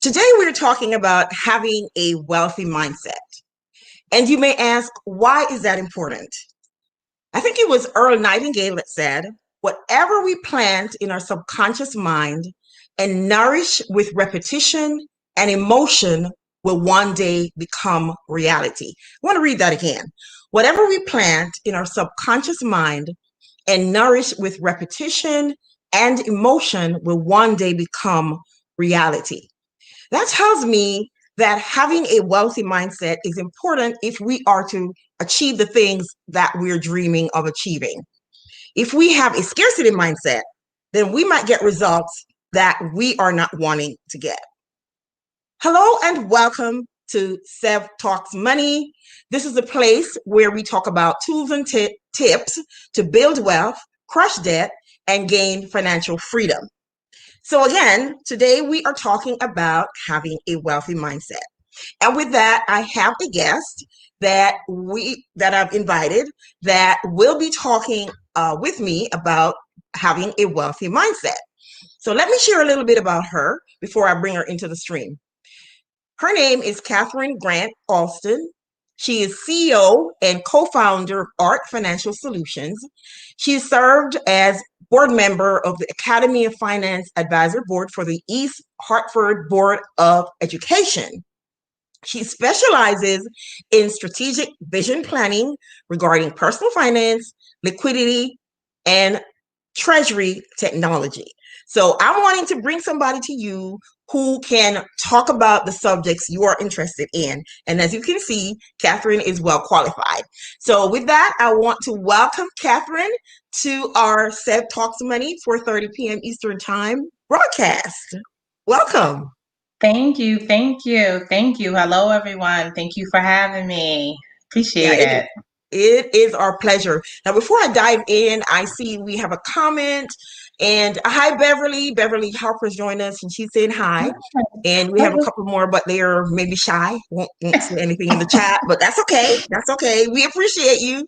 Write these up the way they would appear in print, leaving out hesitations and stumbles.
Today, we're talking about having a wealthy mindset. And you may ask, why is that important? I think it was Earl Nightingale that said, whatever we plant in our subconscious mind and nourish with repetition and emotion will one day become reality. I want to read that again. Whatever we plant in our subconscious mind and nourish with repetition and emotion will one day become reality. That tells me that having a wealthy mindset is important if we are to achieve the things that we're dreaming of achieving. If we have a scarcity mindset, then we might get results that we are not wanting to get. Hello and welcome to Sev Talks Money. This is a place where we talk about tools and tips to build wealth, crush debt, and gain financial freedom. So again, today we are talking about having a wealthy mindset. And with that, I have a guest that I've invited that will be talking with me about having a wealthy mindset. So let me share a little bit about her before I bring her into the stream. Her name is Catherine Grant-Alston. She is CEO and co-founder of Art Financial Solutions. She served as board member of the Academy of Finance Advisor Board for the East Hartford Board of Education. She specializes in strategic vision planning regarding personal finance, liquidity, and treasury technology. So I'm wanting to bring somebody to you who can talk about the subjects you are interested in. And as you can see, Catherine is well qualified. So with that, I want to welcome Catherine to our Sev Talks Money 4:30 p.m. Eastern Time broadcast. Welcome. Thank you. Hello, everyone. Thank you for having me. Appreciate it. It is our pleasure. Now, before I dive in, I see we have a comment. And hi, Beverly. Beverly Harper's joined us, and she's saying hi. And we have a couple more, but they're maybe shy. Won't say anything in the chat, but that's okay. That's okay. We appreciate you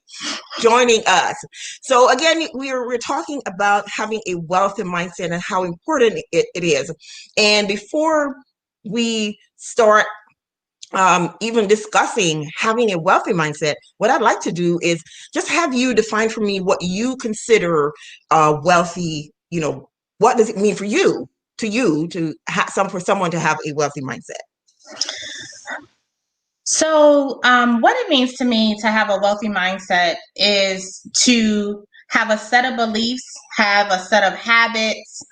joining us. So again, we're talking about having a wealthy mindset and how important it is. And before we start even discussing having a wealthy mindset, what I'd like to do is just have you define for me what you consider wealthy. What does it mean for you for someone to have a wealthy mindset? So what it means to me to have a wealthy mindset is to have a set of beliefs, have a set of habits,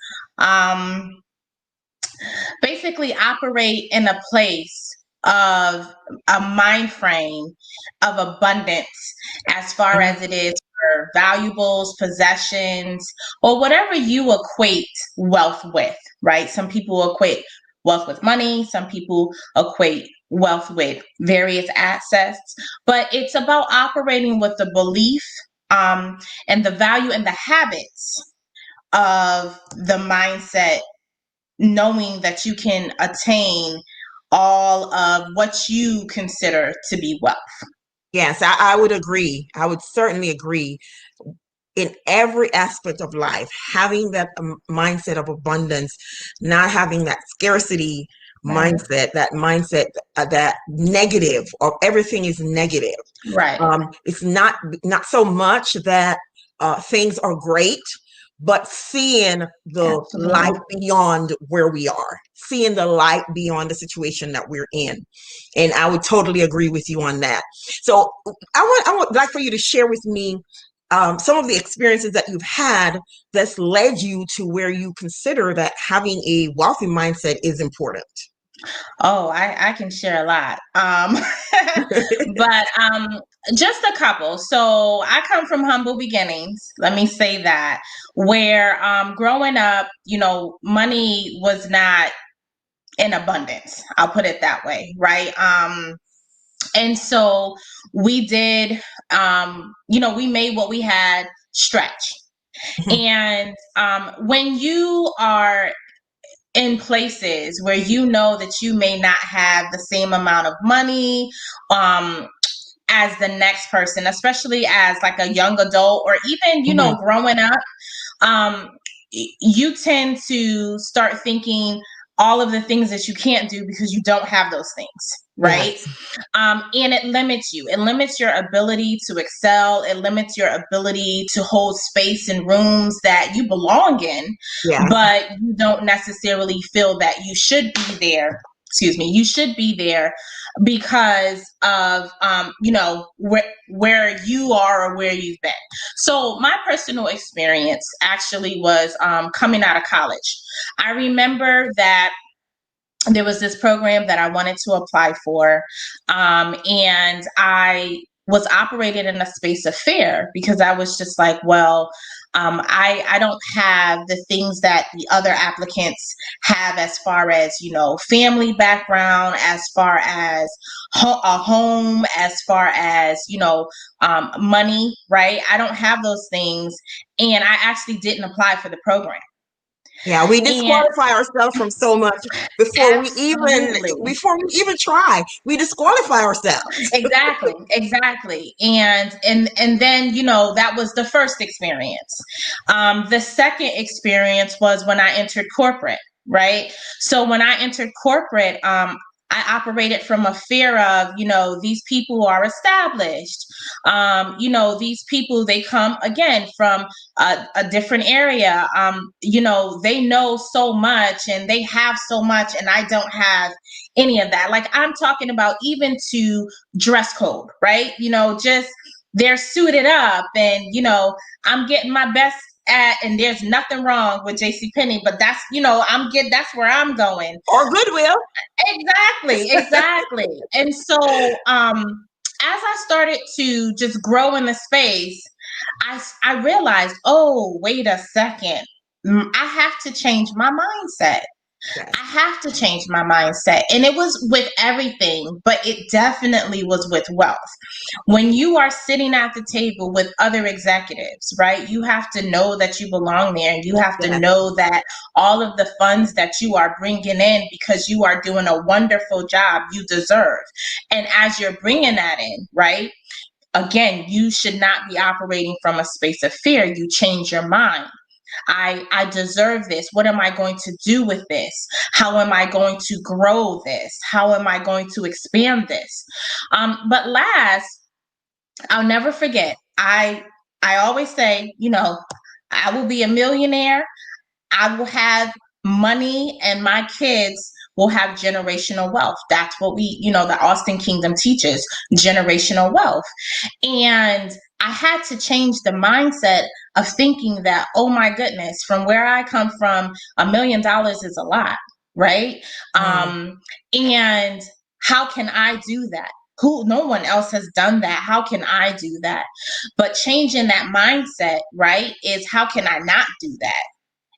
basically operate in a place of a mind frame of abundance as far as it is for valuables, possessions, or whatever you equate wealth with, right? Some people equate wealth with money. Some people equate wealth with various assets, but it's about operating with the belief and the value and the habits of the mindset, knowing that you can attain all of what you consider to be wealth. Yes, I would agree. I would certainly agree. In every aspect of life, having that mindset of abundance, not having that scarcity mindset, that mindset that negative, or everything is negative. Right. It's not so much that things are great, but seeing the light beyond where we are, seeing the light beyond the situation that we're in. And I would totally agree with you on that. So I would like for you to share with me some of the experiences that you've had that's led you to where you consider that having a wealthy mindset is important. Oh, I can share a lot. But just a couple. So I come from humble beginnings. Let me say that, where growing up, money was not in abundance. I'll put it that way, right? And so we did, we made what we had stretch. And when you are in places where you know that you may not have the same amount of money as the next person, especially as like a young adult, or even, growing up, you tend to start thinking all of the things that you can't do because you don't have those things, right? Yes. And it limits you. It limits your ability to excel. It limits your ability to hold space in rooms that you belong in, Yes. but you don't necessarily feel that you should be there. Excuse me, you should be there because of where you are or where you've been. So my personal experience actually was coming out of college. I remember that there was this program that I wanted to apply for, and I was operating in a space of fear because I was just like, well, I don't have the things that the other applicants have as far as, family background, as far as a home, as far as, money, right? I don't have those things. And I actually didn't apply for the program. Yeah, we And disqualify ourselves from so much absolutely. before we even try. We disqualify ourselves. Exactly. And then, that was the first experience. The second experience was when I entered corporate, right? So when I entered corporate, I operated from a fear of, these people are established. These people, they come again from a different area. They know so much and they have so much, and I don't have any of that. Like, I'm talking about even to dress code, right? Just they're suited up, and I'm getting my best at, and there's nothing wrong with JCPenney, but that's that's where I'm going. Or Goodwill. Exactly. And so as I started to just grow in the space, I realized, oh, wait a second. I have to change my mindset. Yes. I have to change my mindset. And it was with everything, but it definitely was with wealth. When you are sitting at the table with other executives, right, you have to know that you belong there. And you have to Yes. know that all of the funds that you are bringing in, because you are doing a wonderful job, you deserve. And as you're bringing that in, right, again, you should not be operating from a space of fear. You change your mind. I deserve this. What am I going to do with this? How am I going to grow this? How am I going to expand this? But last, I'll never forget. I always say, I will be a millionaire. I will have money, and my kids will have generational wealth. That's what the Austin Kingdom teaches, generational wealth. And I had to change the mindset of thinking that, oh my goodness, from where I come from, $1 million is a lot, right? And how can I do that? No one else has done that. How can I do that? But changing that mindset, right, is how can I not do that?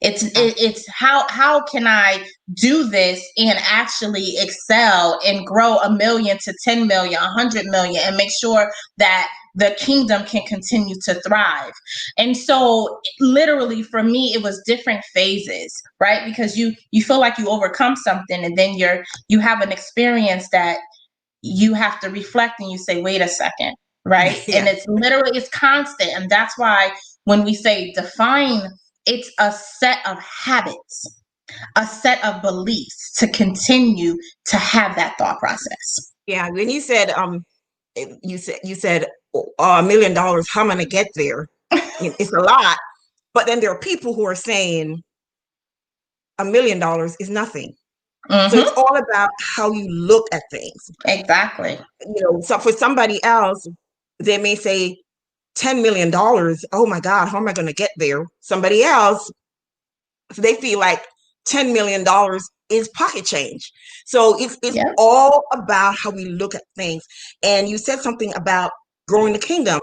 It's how can I do this and actually excel and grow 1 million to 10 million, 100 million, and make sure that the kingdom can continue to thrive. And so literally for me, it was different phases, right? Because you feel like you overcome something, and then you have an experience that you have to reflect, and you say, wait a second, right? Yeah. And it's constant. And that's why when we say define, it's a set of habits, a set of beliefs to continue to have that thought process. Yeah. When you said $1 million, how am I gonna get there? It's a lot. But then there are people who are saying $1 million is nothing. So it's all about how you look at things. Exactly. So for somebody else, they may say $10 million. Oh my God, how am I going to get there? Somebody else, they feel like $10 million is pocket change. So it's all about how we look at things. And you said something about growing the kingdom.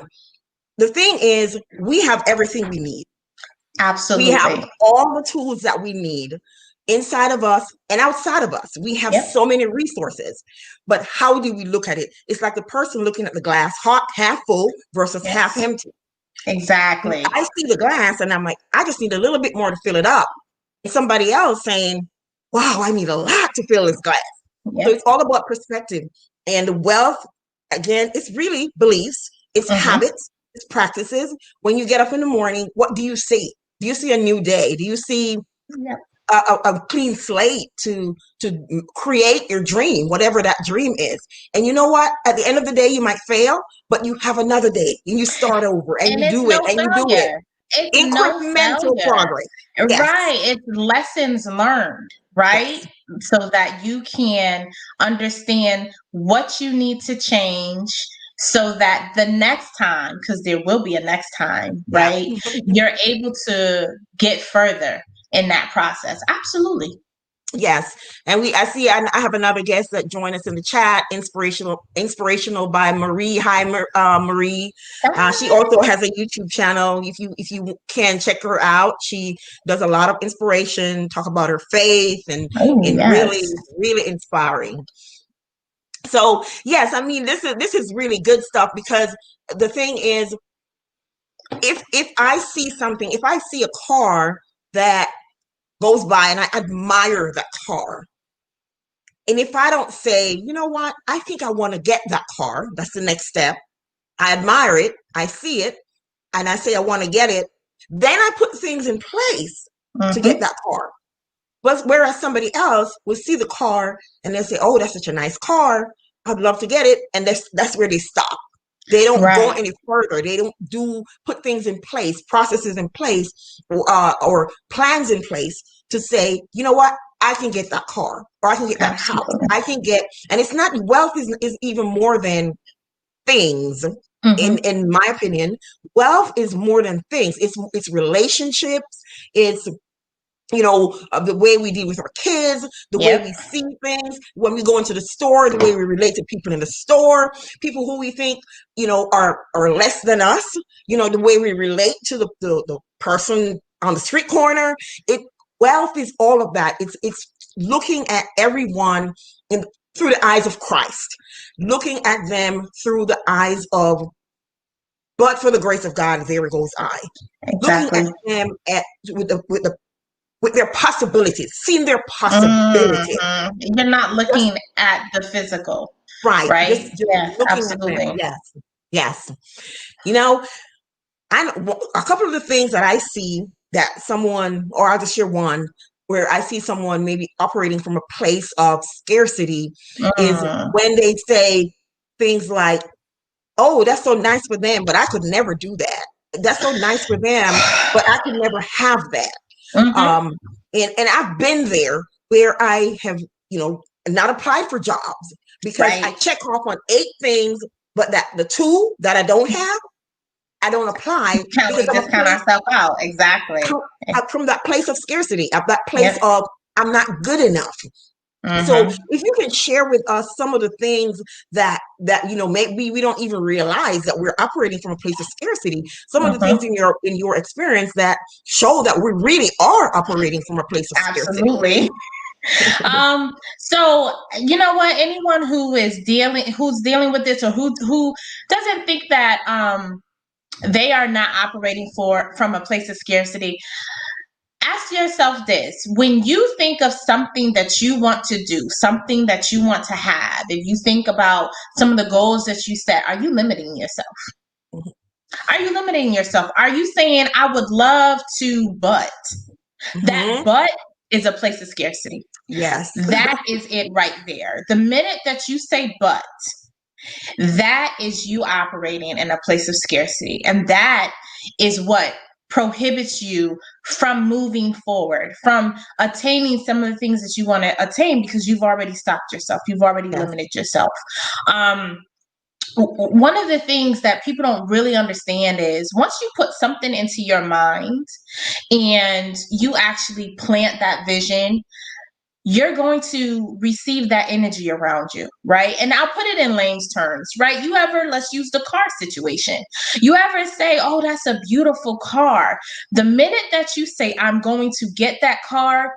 The thing is, we have everything we need. Absolutely. We have all the tools that we need inside of us and outside of us. We have so many resources. But how do we look at it? It's like the person looking at the glass half full versus half empty. Exactly. I see the glass and I'm like, I just need a little bit more to fill it up. And somebody else saying, wow, I need a lot to fill this glass. So it's all about perspective. And wealth, again, it's really beliefs, it's habits, it's practices. When you get up in the morning, what do you see? Do you see a new day? Do you see a clean slate to create your dream, whatever that dream is. And you know what? At the end of the day, you might fail, but you have another day and you start over and And you it's do it no and you do it. failure. It's no Incremental failure. progress. Yes. Right. It's lessons learned, Yes. right? So that you can understand what you need to change so that the next time, because there will be a next time, Yeah. right? You're able to get further in that process. Absolutely. Yes, and I see. I have another guest that joined us in the chat. Inspirational by Marie. Hi, Marie. She also has a YouTube channel. If you can check her out, she does a lot of inspiration. Talk about her faith and Oh, really yes. really inspiring. So yes, I mean this is really good stuff because the thing is, if I see something, if I see a car that goes by and I admire that car. And if I don't say, you know what, I think I want to get that car, that's the next step. I admire it, I see it, and I say I want to get it. Then I put things in place to Mm-hmm. get that car. But whereas somebody else will see the car and they say, oh, that's such a nice car. I'd love to get it. And that's where they stop. They don't go Right. any further. They don't put things in place, processes in place, or plans in place to say, you know what, I can get that car, or I can get that house. Absolutely. I can get, and it's not, wealth is even more than things. Mm-hmm. In my opinion, wealth is more than things. It's relationships. It's the way we deal with our kids, the way Yep. we see things, when we go into the store, the way we relate to people in the store, people who we think, are less than us, the way we relate to the person on the street corner. Wealth is all of that. It's looking at everyone through the eyes of Christ, looking at them through the eyes of, but for the grace of God, there goes I. Looking Exactly. at them with their possibilities, seeing their possibilities. Mm-hmm. You're not Just looking at the physical, right. right? Just Yes, looking at them. absolutely. Yes. Yes. You know, a couple of the things that I see that someone, or I'll just share one, where I see someone maybe operating from a place of scarcity is Mm. when they say things like, oh, that's so nice for them, but I could never do that. That's so nice for them, but I could never have that. Mm-hmm. And I've been there where I have, not applied for jobs because I Right. check off on 8 things, but that the 2 that I don't have, I don't apply Can because we discount ourselves out? Exactly. from that place of scarcity, of that place Yep. of I'm not good enough. So Mm-hmm. if you can share with us some of the things that maybe we don't even realize that we're operating from a place of scarcity, some of the Mm-hmm. things in your experience that show that we really are operating from a place of scarcity. Absolutely. So you know what? Anyone who's dealing with this, or who doesn't think that they are not operating from a place of scarcity, ask yourself this: when you think of something that you want to do, something that you want to have, if you think about some of the goals that you set, are you limiting yourself? Mhm. Are you limiting yourself? Are you saying, I would love to, but that Mhm. but is a place of scarcity? Yes. That is it right there. The minute that you say but, that is you operating in a place of scarcity. And that is what prohibits you from moving forward, from attaining some of the things that you want to attain, because you've already stopped yourself. You've already Yes. limited yourself. One of the things that people don't really understand is, once you put something into your mind and you actually plant that vision, you're going to receive that energy around you, right? And I'll put it in Lane's terms, right? Let's use the car situation. You ever say, oh, that's a beautiful car. The minute that you say, I'm going to get that car,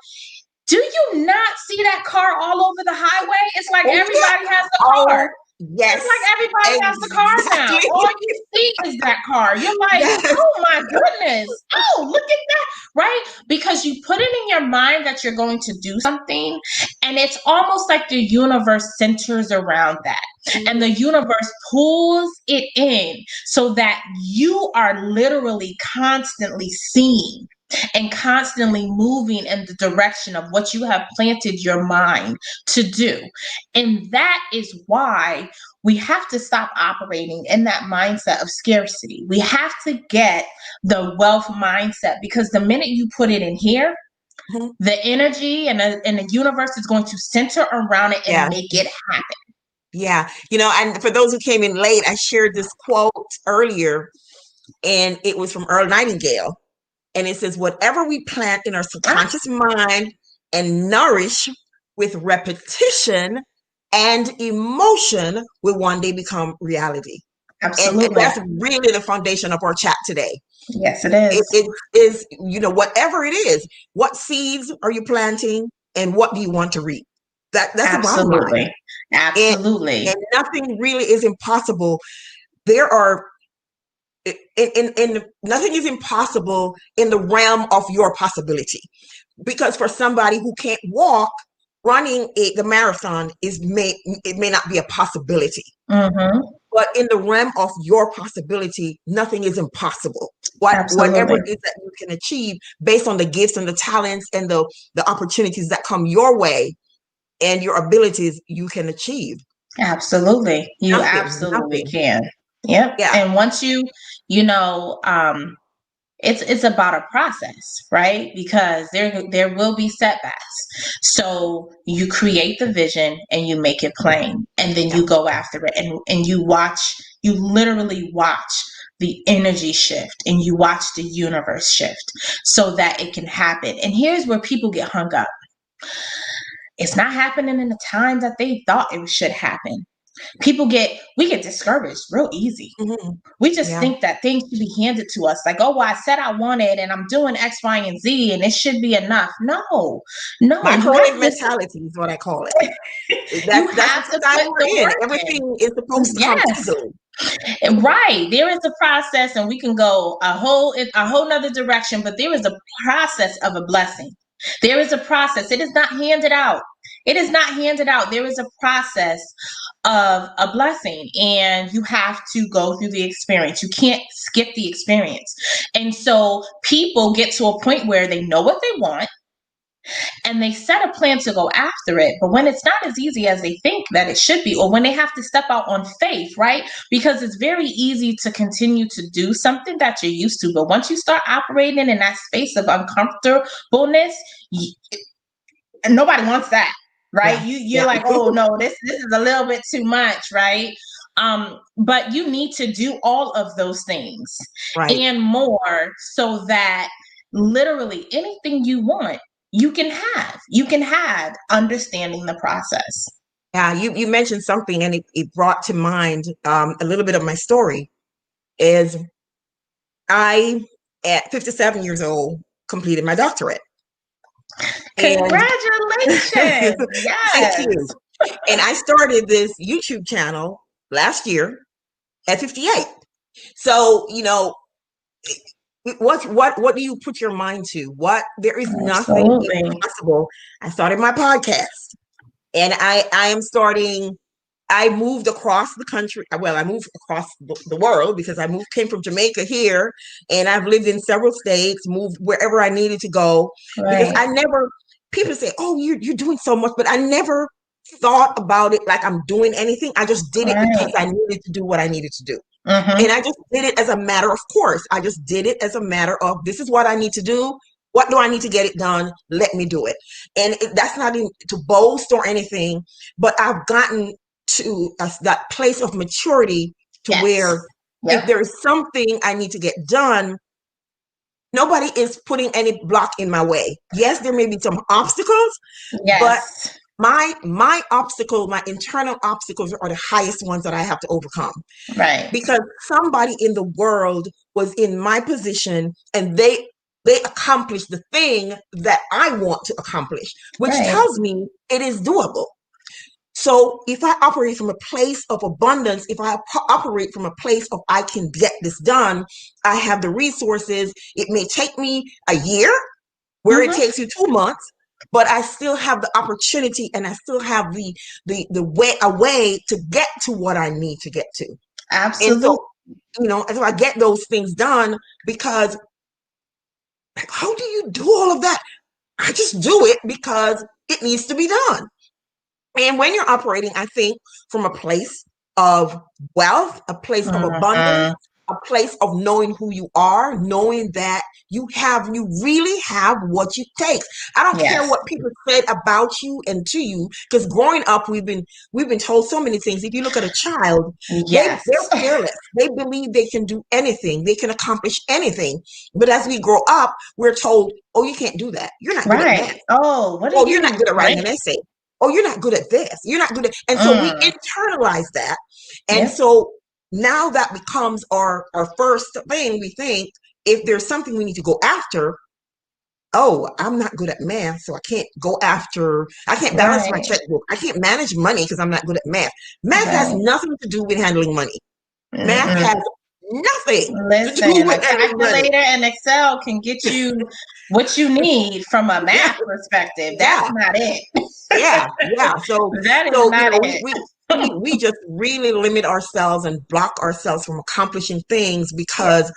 do you not see that car all over the highway? It's like Oh, everybody has a car. oh, yes. It's like everybody has the car now. Exactly. All you see is that car. You're like, Yes. oh my goodness. Oh, look at that. Right? Because you put it in your mind that you're going to do something, and it's almost like the universe centers around that. And the universe pulls it in so that you are literally constantly seeing and constantly moving in the direction of what you have planted your mind to do. And that is why we have to stop operating in that mindset of scarcity. We have to get the wealth mindset, because the minute you put it in here, the energy and the universe is going to center around it and make it happen. Yeah. And for those who came in late, I shared this quote earlier, and it was from Earl Nightingale. And it says, whatever we plant in our subconscious mind and nourish with repetition and emotion will one day become reality. Absolutely. And that's really the foundation of our chat today. Yes, it is. It is, whatever it is, what seeds are you planting and what do you want to reap? That's the bottom line. Absolutely. And nothing really is impossible. There are in nothing is impossible in the realm of your possibility, because for somebody who can't walk, running the marathon may not be a possibility. But in the realm of your possibility, nothing is impossible. Whatever it is that you can achieve based on the gifts and the talents and the opportunities that come your way and your abilities, you can achieve. Absolutely. You absolutely can. Yep. Yeah. And once it's about a process, right? Because there will be setbacks. So you create the vision and you make it plain, and then you go after it, and you literally watch the energy shift, and you watch the universe shift so that it can happen. And here's where people get hung up. It's not happening in the time that they thought it should happen. We get discouraged real easy. We just think that things should be handed to us. Like, oh, well, I said I wanted, and I'm doing X, Y, and Z, and it should be enough. No. Microwave mentality is what I call it. That's the time we're in. Everything is supposed to come easily. Right. There is a process, and we can go a whole nother direction, but there is a process of a blessing. There is a process. It is not handed out. It is not handed out. There is a process of a blessing, and you have to go through the experience. You can't skip the experience. And so people get to a point where they know what they want and they set a plan to go after it. But when it's not as easy as they think that it should be, or when they have to step out on faith, right? Because it's very easy to continue to do something that you're used to. But once you start operating in that space of uncomfortableness, nobody wants that. Right? You're like, oh no, this is a little bit too much, right? But you need to do all of those things and more, so that literally anything you want, you can have understanding the process. Yeah, you mentioned something, and it brought to mind a little bit of my story. Is I, at 57 years old, completed my doctorate. Congratulations! Yes. Thank you. And I started this YouTube channel last year at 58. So, what do you put your mind to? There is nothing impossible. I started my podcast, and I moved across the country. Well, I moved across the world, because came from Jamaica here, and I've lived in several states, moved wherever I needed to go. Because people say, oh, you're doing so much, but I never thought about it like I'm doing anything. I just did it because I needed to do what I needed to do. And I just did it as a matter of course. I just did it as a matter of, this is what I need to do. What do I need to get it done? Let me do it. And that's not to boast or anything, but I've gotten to that place of maturity to where if there is something I need to get done, nobody is putting any block in my way. Yes, there may be some obstacles, but my obstacle, my internal obstacles are the highest ones that I have to overcome. Right. Because somebody in the world was in my position, and they accomplished the thing that I want to accomplish, which tells me it is doable. So if I operate from a place of abundance, if I operate from a place of I can get this done, I have the resources. It may take me a year, where it takes you 2 months, but I still have the opportunity, and I still have a way to get to what I need to get to. Absolutely. And so, so I get those things done because Like, how do you do all of that? I just do it because it needs to be done. And when you're operating, I think, from a place of wealth, a place of abundance, a place of knowing who you are, knowing that you really have what it takes. I don't care what people said about you and to you, because growing up, we've been told so many things. If you look at a child, they're fearless. They believe they can do anything, they can accomplish anything. But as we grow up, we're told, "Oh, you can't do that. You're not good at math. Oh, what are Oh, you? you're not good at writing an essay. Oh, you're not good at this. You're not good at," and so we internalize that. And so now that becomes our first thing. We think, if there's something we need to go after, oh, I'm not good at math, so I can't balance my checkbook. I can't manage money because I'm not good at math. Math has nothing to do with handling money. Math has nothing to do with a calculator and Excel can get you what you need from a math perspective. That's not it. Yeah. So that is not it. We just really limit ourselves and block ourselves from accomplishing things because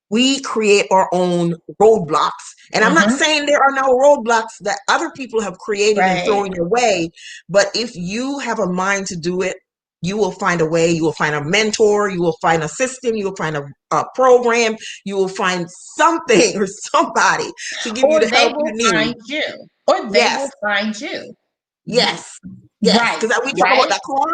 we create our own roadblocks. And I'm not saying there are no roadblocks that other people have created and thrown your way, but if you have a mind to do it, you will find a way. You will find a mentor. You will find a system. You will find a program. You will find something or somebody to give you the help you need. Find you, or they will find you. Yes. Because we talk about that car.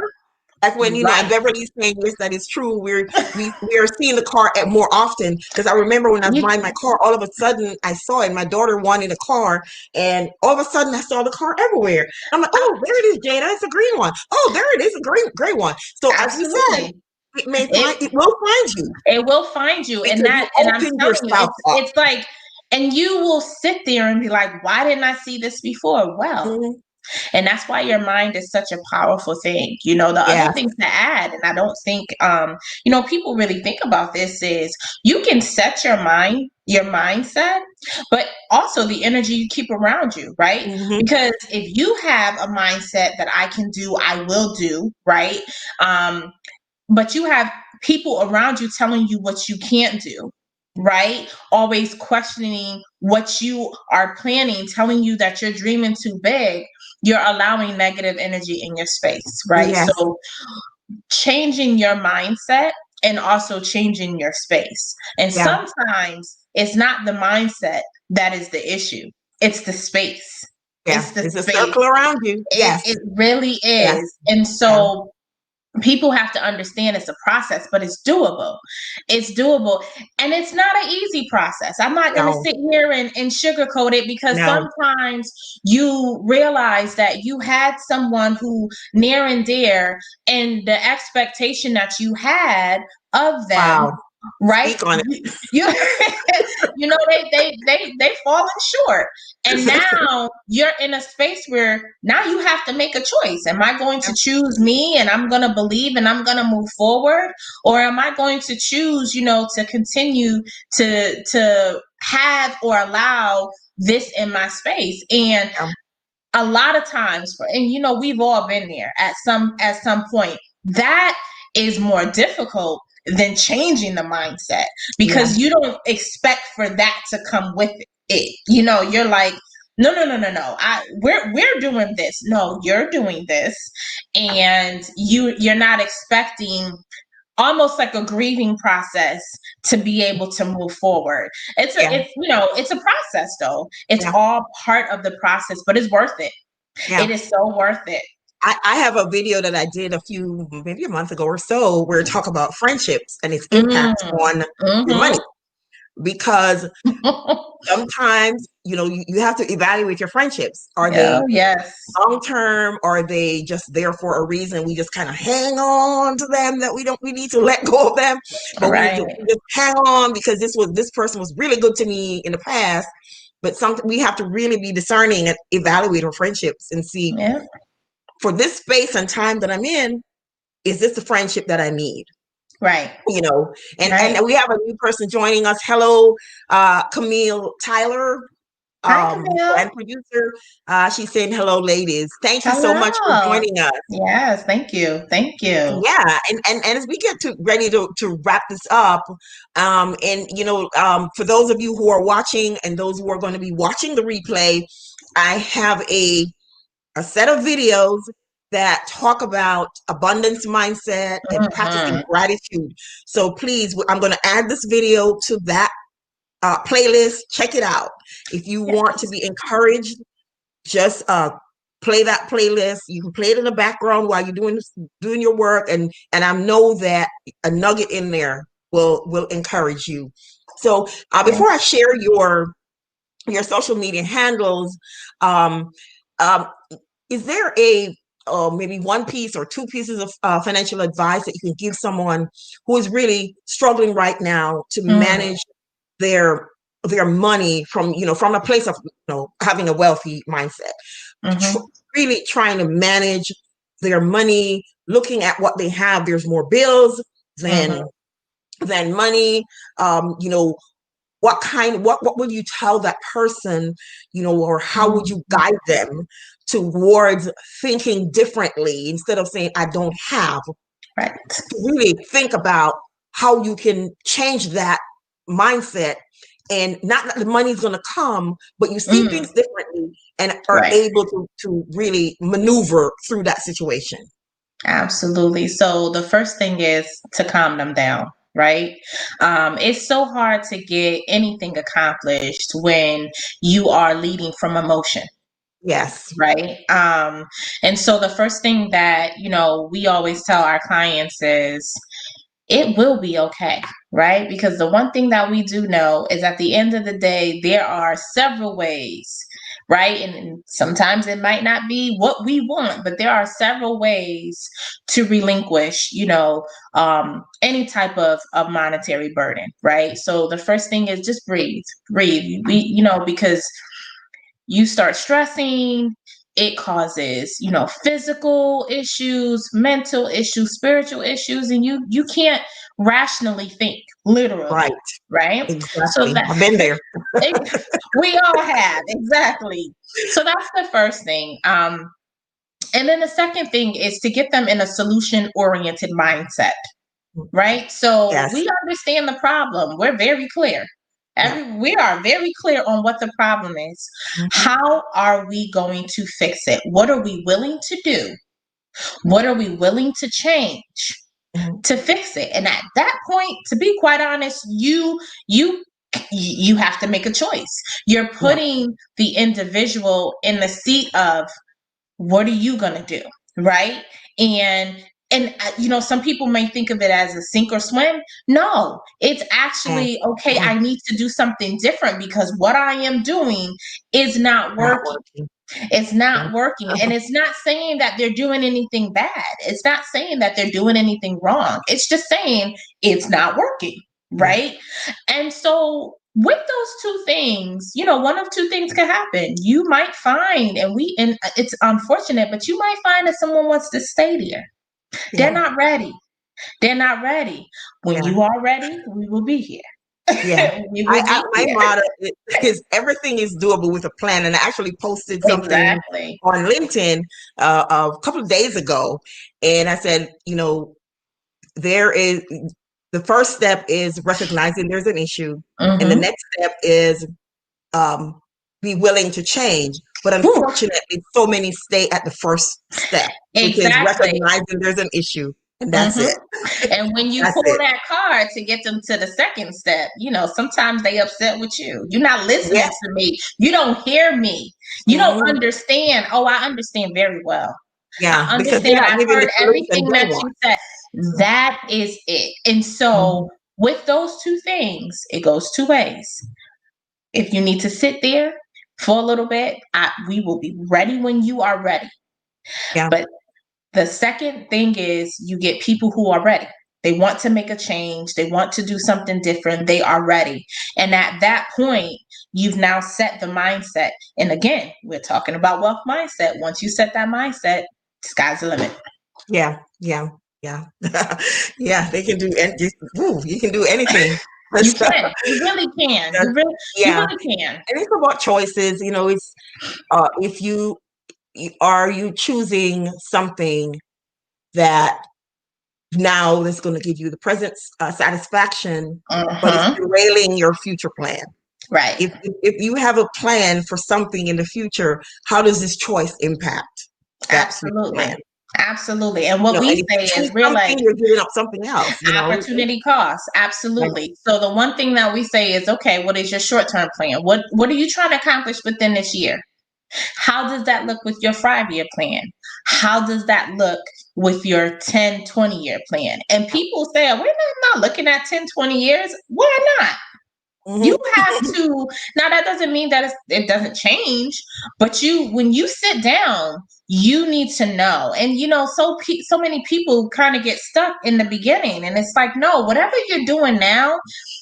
Like when, and Beverly's saying, yes, that is true. We are seeing the car more often, because I remember when I was buying my car, all of a sudden I saw it. My daughter wanted a car, and all of a sudden I saw the car everywhere. I'm like, oh, there it is, Jada. It's a green one. Oh, there it is, a gray one. So as you said, it will find you. It will find you, and I'm telling you, it's like, and you will sit there and be like, why didn't I see this before? Well. And that's why your mind is such a powerful thing. The other things to add, and I don't think, people really think about this, is you can set your mindset, but also the energy you keep around you, right? Because if you have a mindset that I can do, I will do, right? But you have people around you telling you what you can't do, right? Always questioning what you are planning, telling you that you're dreaming too big. You're allowing negative energy in your space, right? So changing your mindset and also changing your space. And sometimes it's not the mindset that is the issue. It's the space. It's a circle around you. It really is. And so people have to understand it's a process, but it's doable. It's doable. And it's not an easy process. I'm not going to sit here and sugarcoat it, because sometimes you realize that you had someone who near and dear, and the expectation that you had of them, right? They fallen short. And now you're in a space where now you have to make a choice. Am I going to choose me, and I'm going to believe, and I'm going to move forward? Or am I going to choose, to continue to have or allow this in my space? And a lot of times, and we've all been there at some point, that is more difficult than changing the mindset, because you don't expect for that to come with it. You're like, no. We're doing this. No, you're doing this, and you're not expecting, almost like a grieving process, to be able to move forward. It's a process, though. It's all part of the process, but it's worth it. It is so worth it. I have a video that I did maybe a month ago or so, where it talk about friendships and its impact on your money. Because sometimes, you have to evaluate your friendships. Are they long-term? Are they just there for a reason? We just kind of hang on to them, that we need to let go of them. But we just hang on because this person was really good to me in the past. But we have to really be discerning and evaluate our friendships and see, for this space and time that I'm in, is this the friendship that I need? Right. And we have a new person joining us. Hello, Camille Tyler. Hi, Camille. And producer, she's saying hello, ladies. Thank you so much for Hello. joining us. Yes, thank you. Thank you. Yeah, and as we get to ready to wrap this up, and for those of you who are watching and those who are going to be watching the replay, I have a set of videos that talk about abundance mindset and practicing Mhm. gratitude. So please, I'm going to add this video to that playlist. Check it out. If you want to Yes. be encouraged, just play that playlist. You can play it in the background while you're doing your work, and I know that a nugget in there will encourage you. So before I Yes. share your social media handles, um, um, is there a maybe one piece or two pieces of financial advice that you can give someone who is really struggling right now to Mm, manage their money from from a place of having a wealthy mindset, tr- mhm, really trying to manage their money, looking at what they have? There's more bills mhm, than money. You know, what would you tell that person, or how would you mhm. guide them towards thinking differently instead of saying I don't have, Right. to really think about how you can change that mindset, and not that the money's going to come, but you see Mm, things differently and are right. able to really maneuver through that situation. Absolutely. So the first thing is to calm them down, right? It's so hard to get anything accomplished when you are leading from emotion. Yes. Right. And so the first thing that, we always tell our clients is it will be okay. Right. Because the one thing that we do know is at the end of the day, there are several ways. Right. And sometimes it might not be what we want, but there are several ways to relinquish, any type of monetary burden. Right. So the first thing is just breathe, breathe. Because you start stressing, it causes physical issues, mental issues, spiritual issues, and you can't rationally think, Right. literally, right? So Exactly. that I've been there. we all have, exactly. So that's the first thing. And then the second thing is to get them in a solution oriented mindset, right? So Yes. we understand the problem. We're very clear. Yeah. We are very clear on what the problem is. Mhm. How are we going to fix it? What are we willing to do? What are we willing to change Mhm. to fix it? And at that point, to be quite honest, you have to make a choice. You're Yeah. putting the individual in the seat of what are you going to do, right? And some people may think of it as a sink or swim. No, it's Yes. actually okay, Mhm. I need to do something different because what I am doing is not Not working. working. It's Yeah. not working, and it's not saying that they're doing anything bad. It's not saying that they're doing anything wrong. It's just saying it's not working, Yeah. right? And so with those two things, one of two things can happen. You might find, and it's unfortunate, but you might find that someone wants to stay there. They're Yeah. not ready. They're not ready. When Yeah. you are ready, we will be here. Yeah. We will be My here. motto is everything is doable with a plan. And I actually posted something Exactly. on LinkedIn a couple of days ago. And I said, there is the first step is recognizing there's an issue. And the Mm-hmm. next step is um, be willing to change. But Whew. unfortunately, so many stay at the first step, which is Exactly. recognizing there's an issue. And that's Hmm. it. And when you That's pull it. that card to get them to the second step, sometimes they upset with you. You're not listening Yeah. to me. You don't hear me. You don't Mhm. understand. Oh, I understand very well. Yeah. I Because they're understand. not I giving the heard solution everything they that want. you said. That is it. And so Mhm. with those two things, it goes two ways. If you need to sit there for a little bit, we will be ready when you are ready. Yeah. But the second thing is you get people who are ready. They want to make a change. They want to do something different. They are ready. And at that point, you've now set the mindset. And again, we're talking about wealth mindset. Once you set that mindset, sky's the limit. Yeah. Yeah. Yeah. Yeah. They can do, and you can do anything. You can. You really can. You Yeah. really can. And it's about choices. It's if are you choosing something that now that's going to give you the present satisfaction, but it's derailing your future plan. Right. If you have a plan for something in the future, how does this choice impact that future plan? Absolutely. And what we And if say you choose is realize something, you're giving up something else. opportunity costs. Absolutely. So the one thing that we say is, okay, what is your short-term plan? What are you trying to accomplish within this year? How does that look with your 5-year plan? How does that look with your 10, 20-year plan? And people say, we're not looking at 10, 20 years. Why not? You have to. Now that doesn't mean that it doesn't change, but when you sit down, you need to know. And so many people kind of get stuck in the beginning, and it's like, no, whatever you're doing now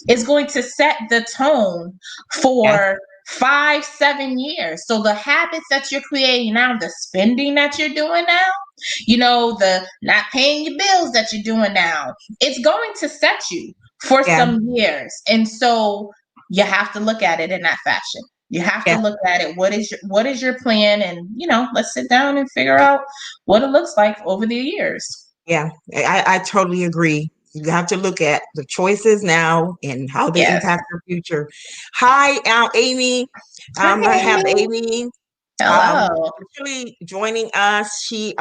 is going to set the tone for 5, 7 years. So the habits that you're creating now, the spending that you're doing now, the not paying your bills that you're doing now, it's going to set you for some years. And so you have to look at it in that fashion. You have to look at it. What is your plan? And, let's sit down and figure out what it looks like over the years. Yeah, I totally agree. You have to look at the choices now and how they impact your future. Hi, Amy. I have Amy. Hello. Actually joining us. She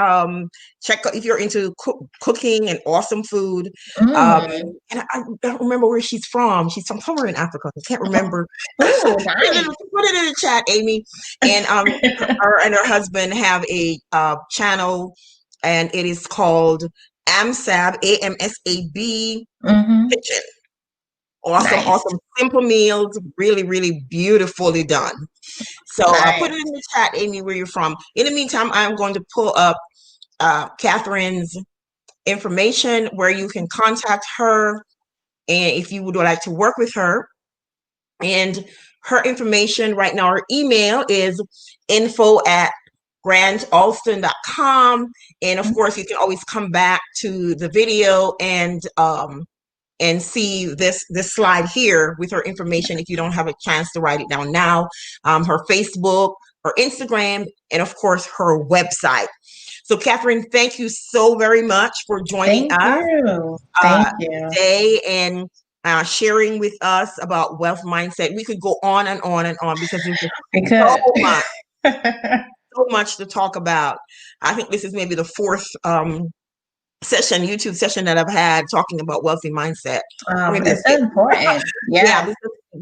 check if you're into cooking and awesome food. And I don't remember where she's from. She's from somewhere in Africa. I can't remember. Oh, nice. Put it in the chat, Amy. And her and her husband have a channel, and it is called Amsab, AMSAB Kitchen. Awesome, simple meals, really, really beautifully done. So I'll put it in the chat, Amy, where you're from. In the meantime, I'm going to pull up Catherine's information where you can contact her, and if you would like to work with her. And her information right now, her email is info@grantalston.com. And of course, you can always come back to the video and see this slide here with her information if you don't have a chance to write it down now. Her Facebook, her Instagram, and of course her website. So Catherine, thank you so very much for joining us today and sharing with us about wealth mindset. We could go on and on and on because there's so much to talk about. I think this is maybe the fourth YouTube session that I've had talking about wealthy mindset. It's so important. Yeah,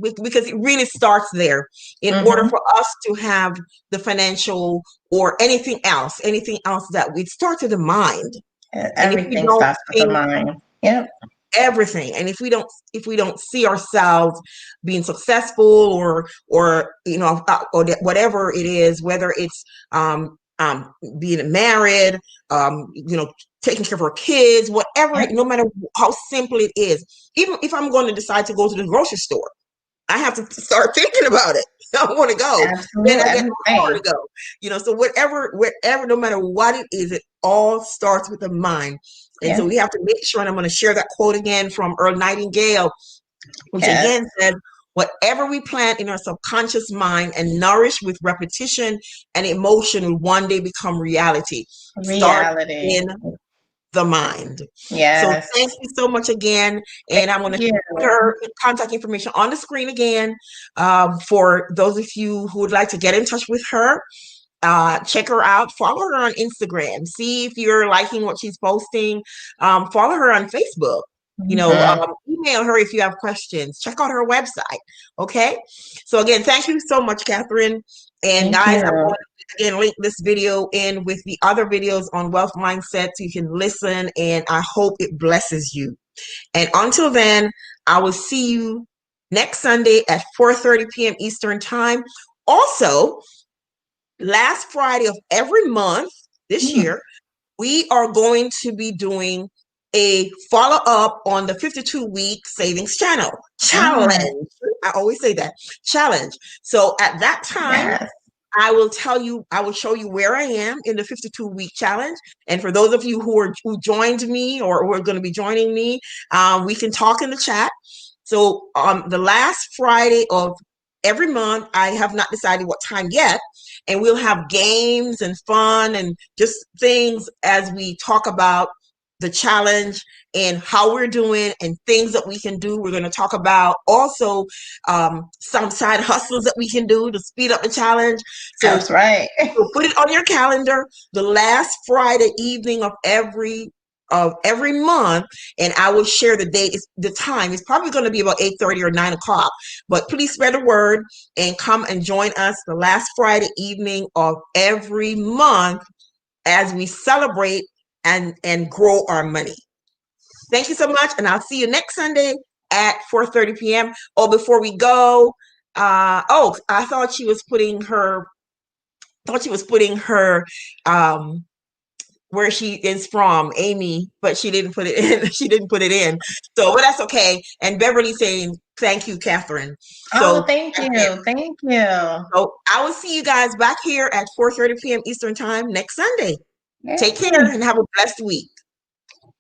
because it really starts there. In order for us to have the financial or anything else that it starts with the mind. Everything starts with the mind. Yep. Everything. And if we don't see ourselves being successful or whatever it is, whether it's being married, taking care of our kids, whatever, no matter how simple it is. Even if I'm going to decide to go to the grocery store, I have to start thinking about it. I want to go. Then I get more to go. So whatever, no matter what it is, it all starts with the mind. And so we have to make sure, and I'm going to share that quote again from Earl Nightingale, which again said, whatever we plant in our subconscious mind and nourish with repetition and emotion will one day become reality. Start in the mind. So thank you so much again. And I'm going to put her contact information on the screen again for those of you who would like to get in touch with her. Check her out. Follow her on Instagram. See if you're liking what she's posting. Follow her on Facebook. Email her if you have questions. Check out her website. Okay. So again, thank you so much, Catherine. And guys, I'm going to again link this video in with the other videos on wealth mindset so you can listen, and I hope it blesses you. And until then, I will see you next Sunday at 4:30 p.m. Eastern time. Also, last Friday of every month this year, we are going to be doing a follow-up on the 52-week savings challenge. I always say that, challenge. So at that time, I will show you where I am in the 52-week challenge. And for those of you who joined me or who are going to be joining me, we can talk in the chat. So the last Friday of every month, I have not decided what time yet, and we'll have games and fun and just things as we talk about the challenge and how we're doing and things that we can do. We're going to talk about also some side hustles that we can do to speed up the challenge. So, That's right. So put it on your calendar, the last Friday evening of every month, and I will share the date. The time is probably going to be about 8:30 or 9 o'clock. But please spread the word and come and join us the last Friday evening of every month as we celebrate and grow our money. Thank you so much, and I'll see you next Sunday at 4:30 p.m. Oh, before we go, I thought she was putting her where she is from, Amy, but she didn't put it in. She didn't put it in. So, but that's okay. And Beverly saying, thank you, Catherine. So, Thank you. Thank you. So I will see you guys back here at 4:30 p.m. Eastern Time next Sunday. Take care and have a blessed week.